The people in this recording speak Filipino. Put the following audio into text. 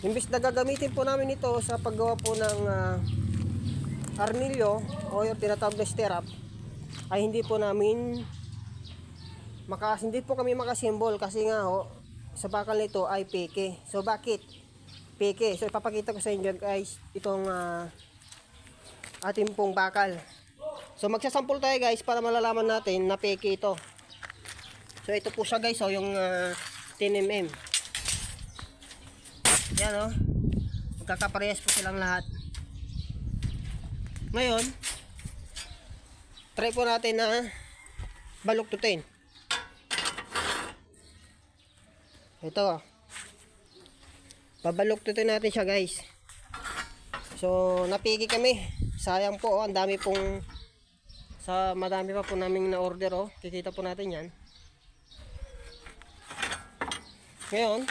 Imbis na gagamitin po namin ito sa paggawa po ng arnilyo o yung tinatawag na stirrup, ay hindi po kami makasimbol kasi nga ho, sa bakal nito ay peke. So bakit peke? So ipapakita ko sa inyo guys itong ating pong bakal. So magsasample tayo guys para malalaman natin na peke ito. So ito po siya guys, yung 10mm. Yan magkakaparehas po silang lahat. Ngayon, try po natin na baluktutin. Ito. Babaluktutin natin siya guys. So, napigi kami. Sayang po, ang dami pong madami pa po naming na-order. Kikita po natin yan. Ngayon,